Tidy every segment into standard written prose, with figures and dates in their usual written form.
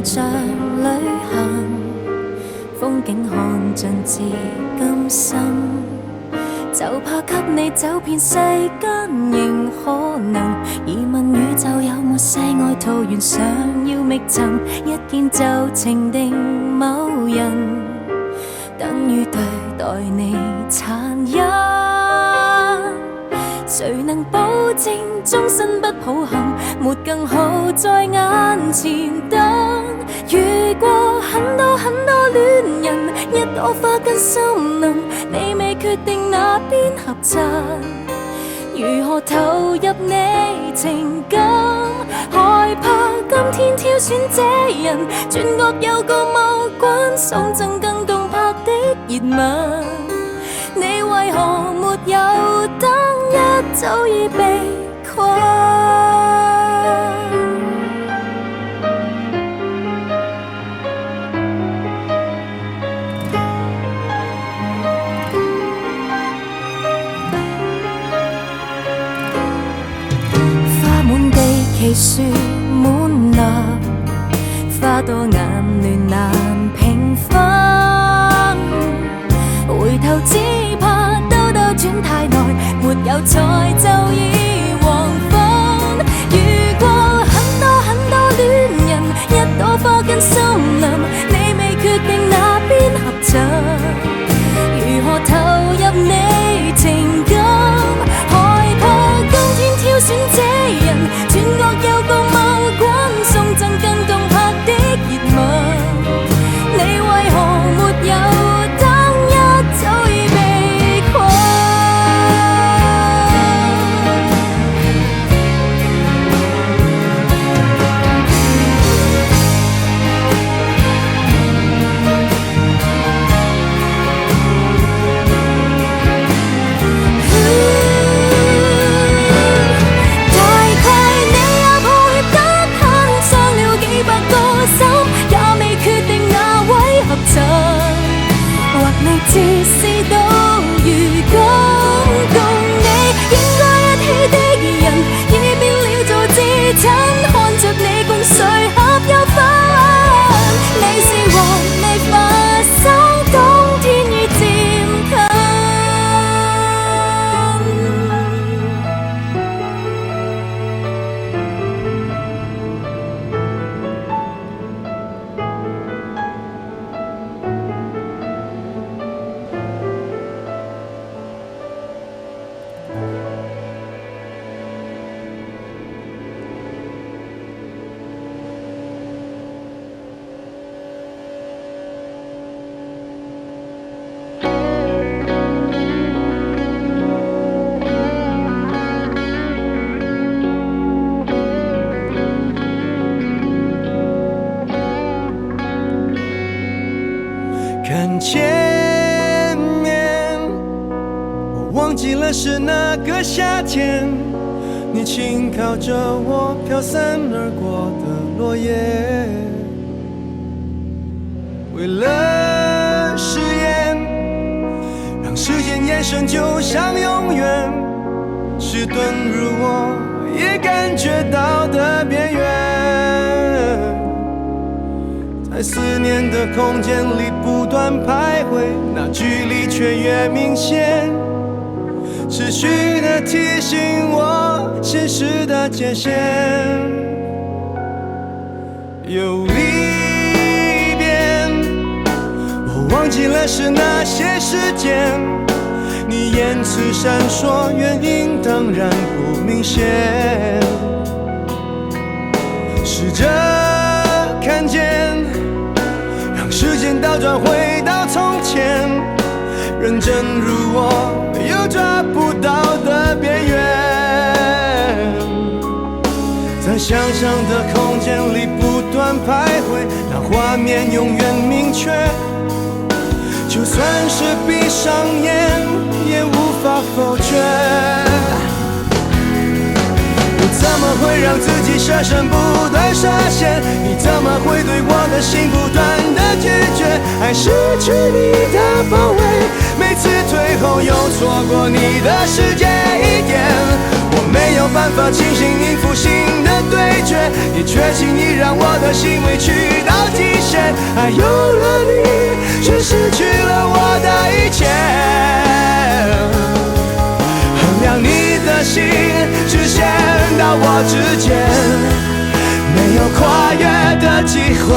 人像旅行，風景看盡至今生，就怕給你走遍世間仍可能。疑問宇宙有沒世外桃源想要覓尋，一見就情定某人，等於對待你殘忍。誰能保證終身不抱憾？沒更好在眼前等。遇過很多很多戀人，一朵花跟森林，你未決定哪邊合襯。如何投入你情感？害怕今天挑選這人，轉角有個某君送贈更動魄的熱吻。你為何沒有等？一早已被困。花滿地，奇樹滿林，花多眼亂難平分。回頭只怕兜兜轉太耐，沒有彩就已黃昏。遇過很多很多戀人，一朵花跟森林，你未決定哪邊合襯。如何投入你情感？害怕今天挑選這人，轉角有個某君送贈更動魄的熱吻。你為何沒有等？一早已被困。自事到如今，共你應該一起的人，已變了做至親，看着你共誰合有分。你是還未發生，冬天已漸近。看前面，我忘記了是那個夏天，你輕靠着我飄散而過的落葉。為了誓言，讓時間延伸就像永遠，遲鈍如我也感覺到的邊緣。在思念的空間裡不斷徘徊，那距離卻越明顯，持續地提醒我現實的界限。有一遍，我忘記了是那些時間，你言辭閃爍，原因當然不明顯，試着看見，時間倒轉回到從前，認真如我又抓不到的邊緣，在想象的空間裡不斷徘徊，那畫面永遠明確，就算是閉上眼也無法否決。怎麼會讓自己捨身不斷設限？你怎麼會對我的心不斷的拒絕？愛失去你的包圍，每次退後又錯過你的世界一點，我沒有辦法清醒應付新的對決，也却轻易让我的心委屈到极限。爱有了你，却失去了我的一切。衡量你的心，只限到我之间，没有跨越的机会。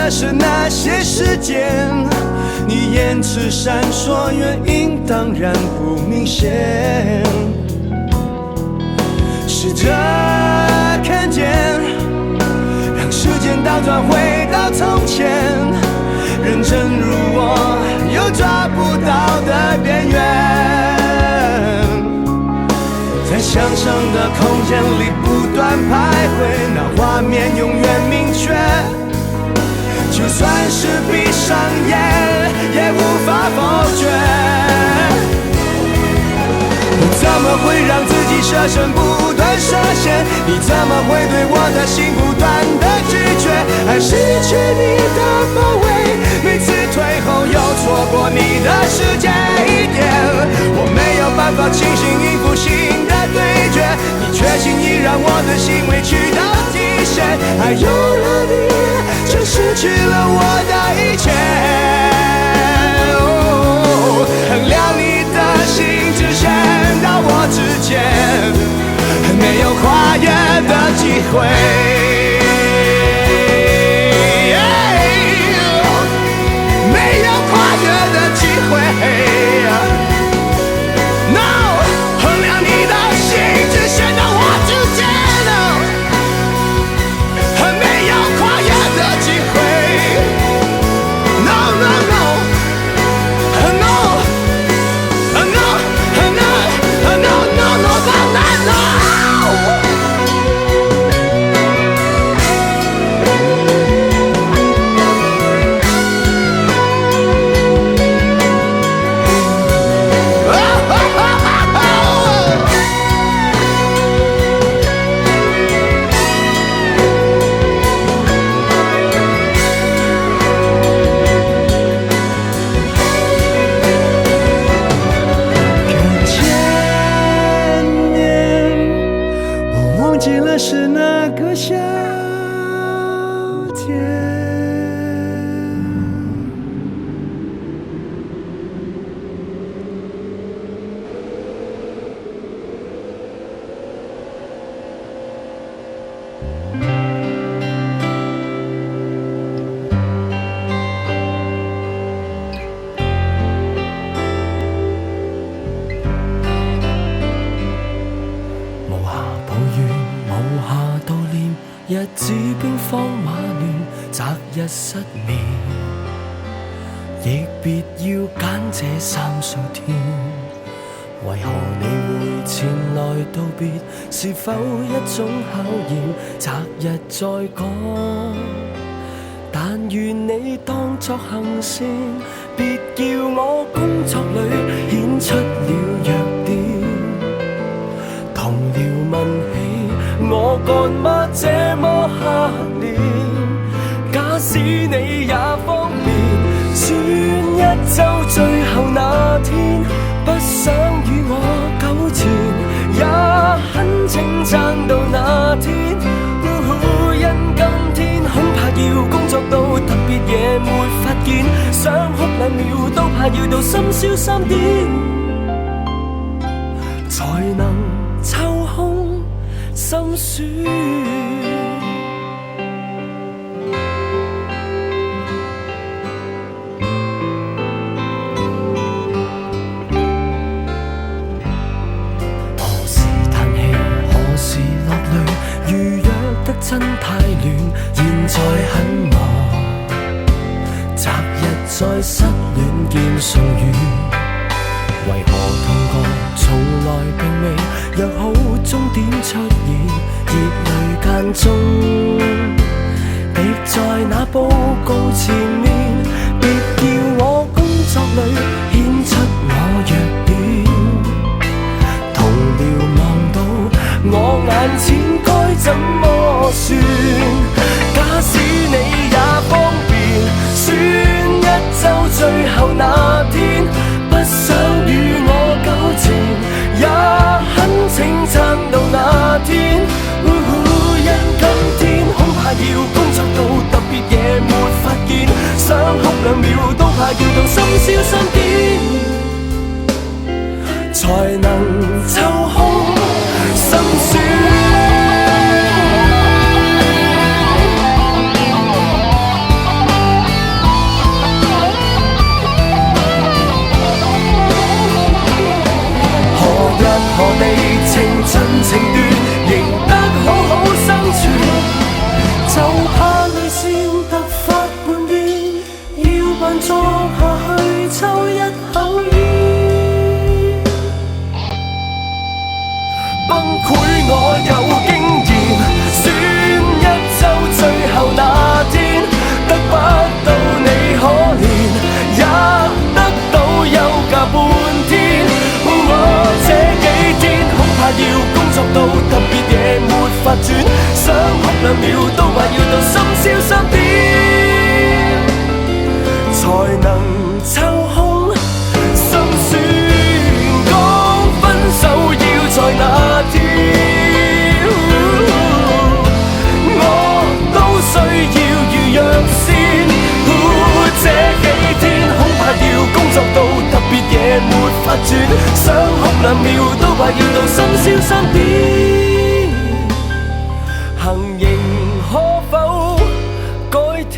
是那些时间，你言辞闪烁，原因当然不明显。试着看见，让时间倒转回到从前，认真如我，又抓不到的边缘，在想象的空间里不断徘徊，那画面永远明确。就算是闭上眼，也无法否决。你怎么会让自己设身不断设限？你怎么会对我的心不断的拒绝？爱失去你的包围，每次退后又错过你的世界一点。我没有办法清醒应付新的对决，你却轻易让我的心委屈到极限。爱有了你，却失去了我的一切。衡量你的心，只限到我之间，没有跨越的机会。没有跨越的机会。No， 衡量你的心，只限到我之间。是那个夏天。日子兵荒馬亂，擇日失眠，亦別要揀這三數天。為何你會前來道別？是否一種考驗？擇日再講，但願你當作行善，別叫我工作裏顯出了弱點。同僚問起我幹嗎這麼黑臉？假使你也方便，算一周最後那天，不想與我糾纏，也很稱讚到那天。因今天恐怕要工作到特別夜沒發現，想哭2秒都怕要到深宵3點，才能抽空心酸。何時嘆氣，何時落淚，如若得真太亂，現在很忙。擇日再失戀見數語，為何痛覺從來並未約好終點出現？熱淚間中滴在那報告前面，別叫我工作裏顯出我弱點。同僚望到我眼前該怎麼算？假使你也方便，選一周最後那天，不想與我糾纏，也很請撐到那天。因今天恐怕要工作到特別夜沒法見，想哭2秒都怕要到深宵3點，才能抽空心酸。何地情盡情斷，仍得好好生存，就怕你笑突發叛變，要扮作下去抽一口煙。崩潰我有經驗，選一周最後那天，得不到你可憐，也得到休假半天。這幾天恐怕要工作到特別夜沒法轉，想哭2秒都怕要到深宵3點，才能抽空心酸。講分手要在那天，我都需要預約先。這幾天恐怕要工作到特別夜沒法轉，想哭2秒都怕要到深宵3點，行刑可否改天？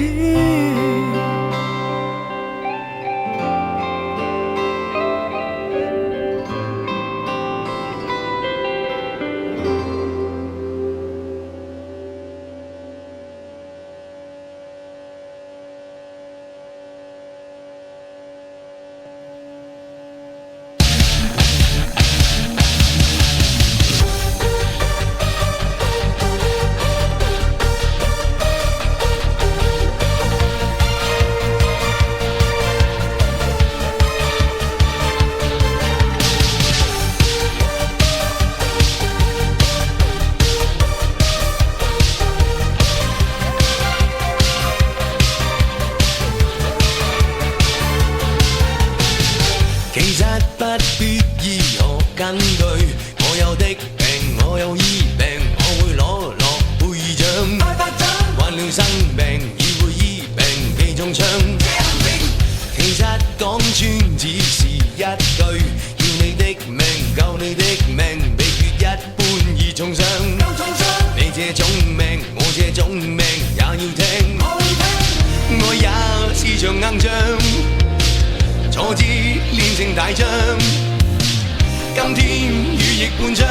其實不必醫學根據，我有的病，我有醫病，我會攞諾貝獎。患了生病，已會醫病，被中槍。其實講穿只是一句，要你的命，救你的命，秘訣一般而重傷。你這種命，我這種命也要聽，我也是場硬仗。挫折練成大將，今天羽翼半張，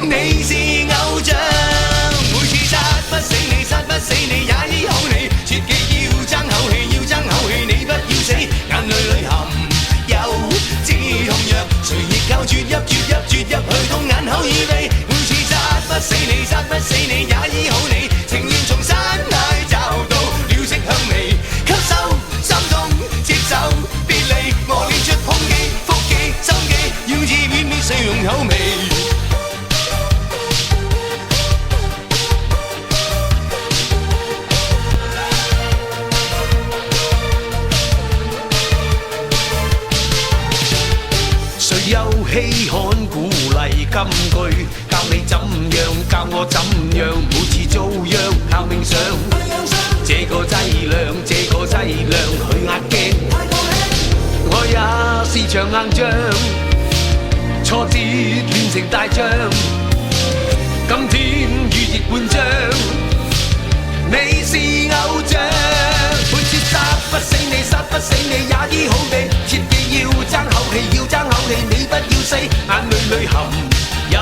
你是偶像。每次殺不死你，殺不死你，也醫好你。切記要爭口氣，要爭口氣，你不要死。眼淚裏含有止痛藥，誰亦靠啜泣啜泣啜泣去痛眼口耳鼻。每次殺不死你，殺不死你，也醫好你。情願從山崖找到了色香味，吸收心痛。接受別離，磨練出胸肌、腹肌、心機，要自勉勉四用口味。誰有稀罕鼓勵金句，教你怎樣，教我怎樣，每次遭殃靠冥想。這個劑量，這個劑量去壓驚，我也是場硬仗，挫折練成大將，今天羽翼半張，你是偶像。每次殺不死你，殺不死你，也醫好你。切記要爭口氣，要爭口氣，你不要死。眼淚裏含有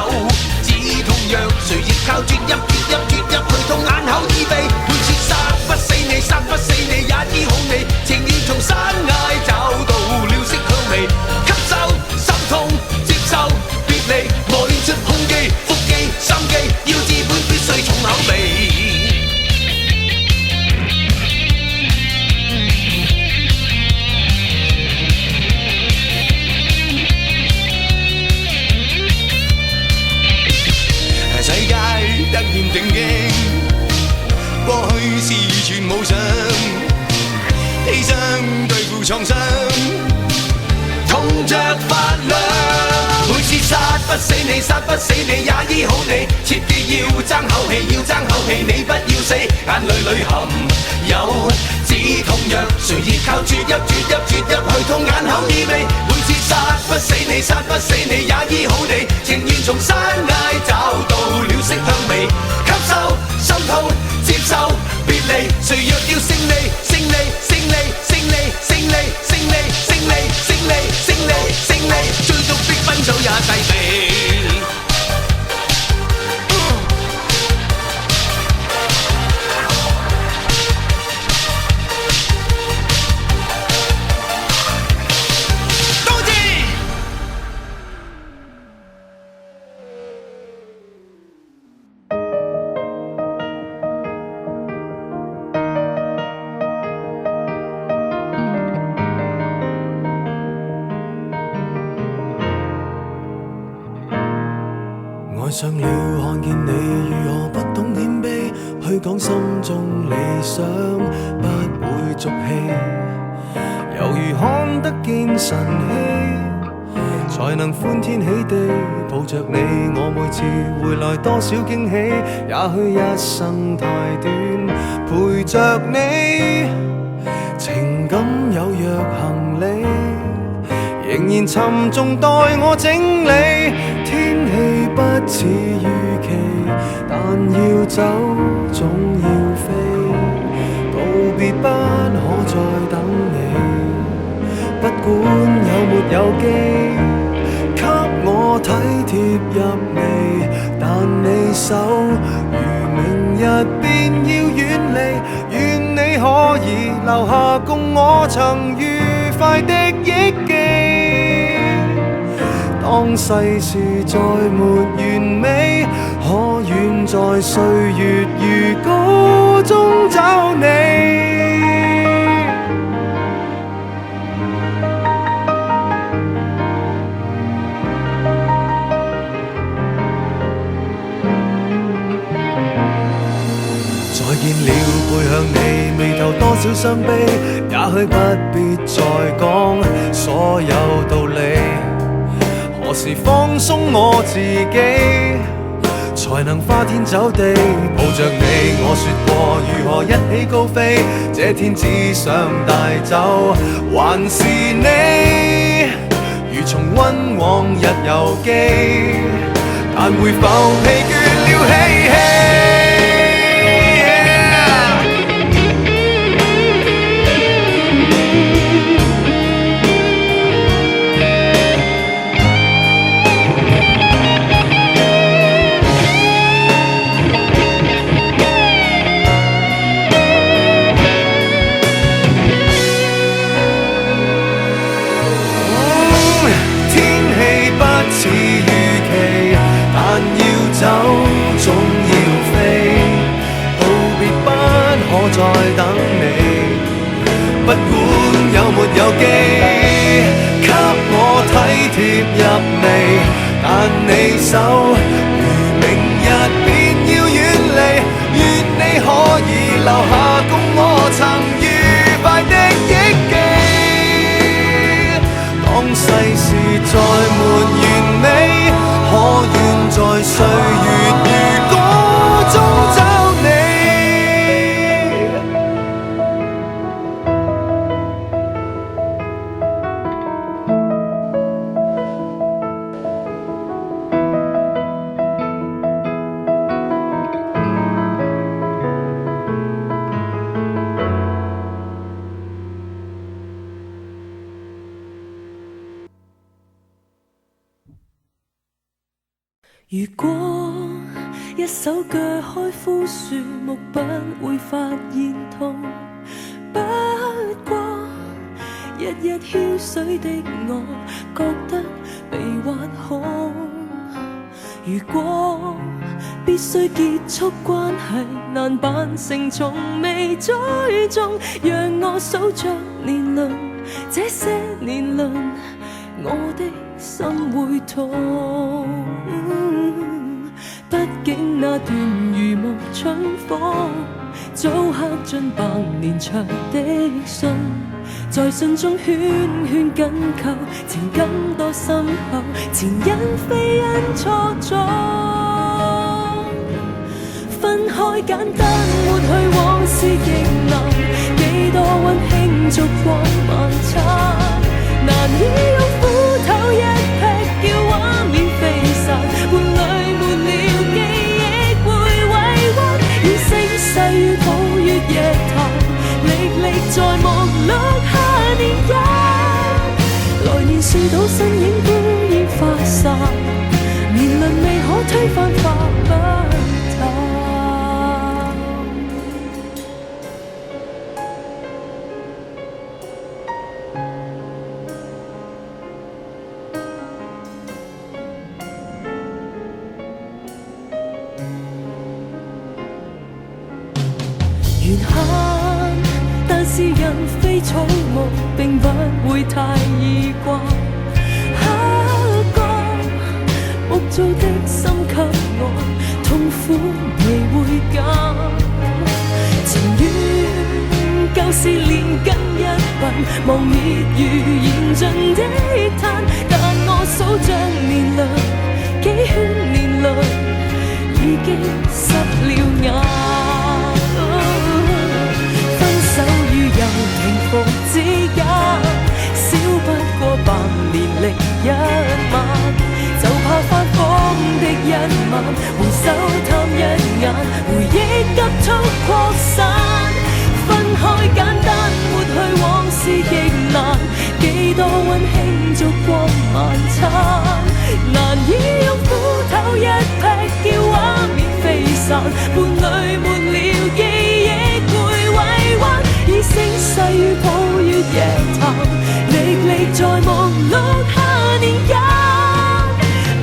止痛藥，誰亦靠啜泣啜泣啜泣無常，犧牲對付創傷，痛着發亮。每次殺不死你，殺不死你，也醫好你。切記要爭口氣，要爭口氣，你不要死。眼淚裏含有止痛藥，誰亦靠啜泣啜泣啜泣去痛眼口意味。每次殺不死你，殺不死你，也醫好你。情願從山崖找到了色香味，吸收心痛，接受別離。誰若要勝利，勝利，勝利，勝利，勝利，勝利，勝利，勝利，勝利，勝利，追逐的奔走也勢利。愛上了看見你如何不懂謙卑，去講心中理想，不會俗氣，猶如看得見晨曦，才能歡天喜地抱着你。我每次回來多少驚喜，也許一生太短，陪着你，情感有若行李，仍然沉重待我整理。天氣不似預期，但要走總要飛，道別不可再等你。不管有沒有機，給我體貼入微，但你手如明日便要遠離。願你可以留下共我曾愉快的憶記。當世事再沒完美，可願在歲月如歌中找你。再見了，背向你，眉頭多少傷悲，也許不必再講所有道理。何時放鬆我自己，才能花天酒地抱着你？我說過如何一起高飛，這天只想帶走還是你，如重溫往日遊記，但會否疲倦了嬉戲？走總要飛，道別不可再等你。不管有沒有機，給我體貼入微，但你手如明日便要遠離。願你可以留下共我曾愉快的憶記。當世事再沒完美，可願在歲月如歌中找你。如果一手鋸開枯樹木，不會發現痛。不過日日澆水的我，覺得被挖空。如果必須結束關係，難扮成從未追蹤。讓我數着年輪，這些年輪，我的心會痛。畢竟那段如沐春風，早刻進百年長的信，在信中圈圈緊扣，情感多深厚，前因非因錯綜。分開簡單抹去往事亦難，幾多溫馨燭光晚餐，難以用斧頭一劈叫畫面飛散，伴侶沒了記憶會委屈，以聲勢與抱月夜談，歷歷在目錄下年間，來年樹倒身影孤煙發散，年輪未可推翻化不淡。緣慳，但是人非草木，並不會太易慣。刻骨木造的心給我，痛苦未會減。情願舊事連根一吻，望滅如燃盡的炭，但我數着年輪，幾圈年輪已經濕了眼。又停服之間，少不過百年歷一晚，就怕翻風的一晚，回首探一眼，回憶急速擴散。分開簡單抹去往事亦難，幾多溫馨燭光晚餐，難以用斧頭一劈叫畫面飛散，伴侶沒了記憶會委屈，以聲勢與抱月夜談，歷歷在目錄下年間，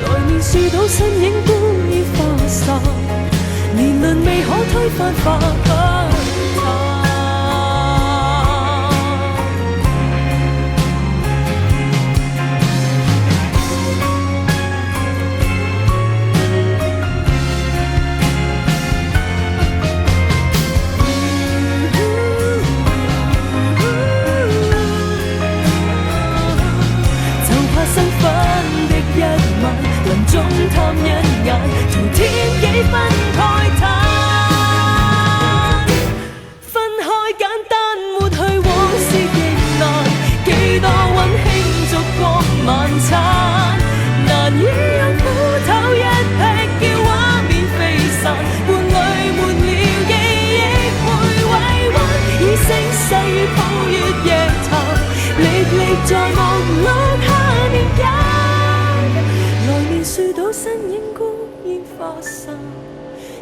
來年樹倒身影孤煙化散，年輪未可推翻化不淡。臨終探一眼，從天幾分慨嘆。分開簡單抹去往事亦難，幾多溫馨燭光晚餐，難以用斧頭一劈叫畫面飛散，伴侶沒了記憶會委屈，以聲勢與抱月夜談，歷歷在目錄下年間。樹倒身影孤煙化散，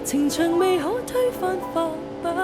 情長未可推翻化不淡。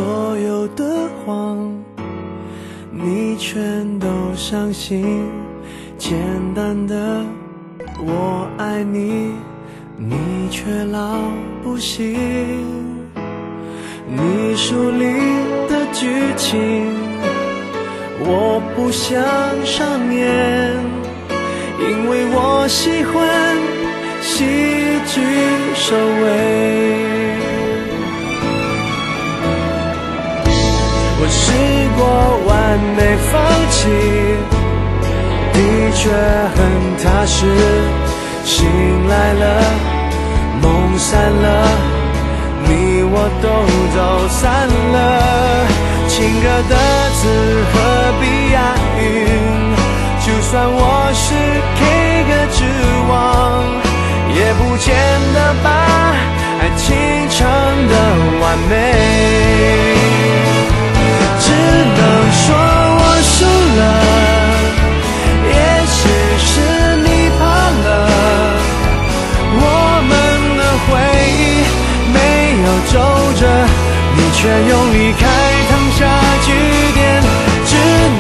所有的谎，你全都相信。简单的我爱你，你却老不信。你书里的剧情，我不想上演，因为我喜欢戏剧收尾。我试过完美放弃，的确很踏实，醒来了，梦散了，你我都走散了。情歌的字何必押韵？就算我是 K 歌之王，也不见得把爱情唱得完美。只能说我输了，也许是你怕了，我们的回忆没有皱着，你却用离开烫下句点。只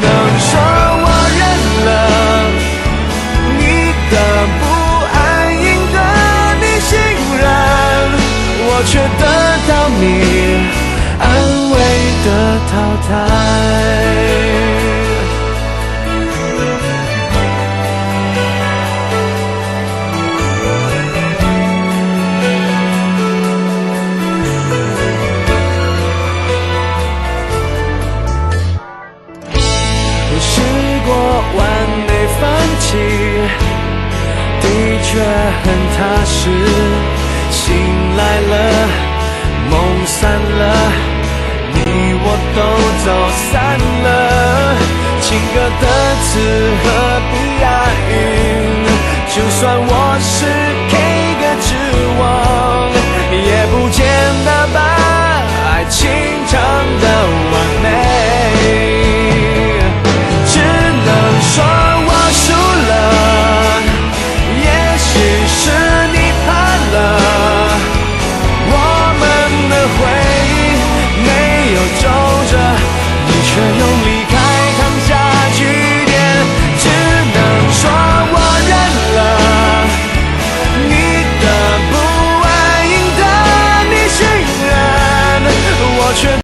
能说我认了，你的不安赢得你欣然，我却得到你安慰的淘汰。我试过完美放弃，的确很踏实，醒来了，梦散了，你我都走散了。情歌的词何必押韵？就算我是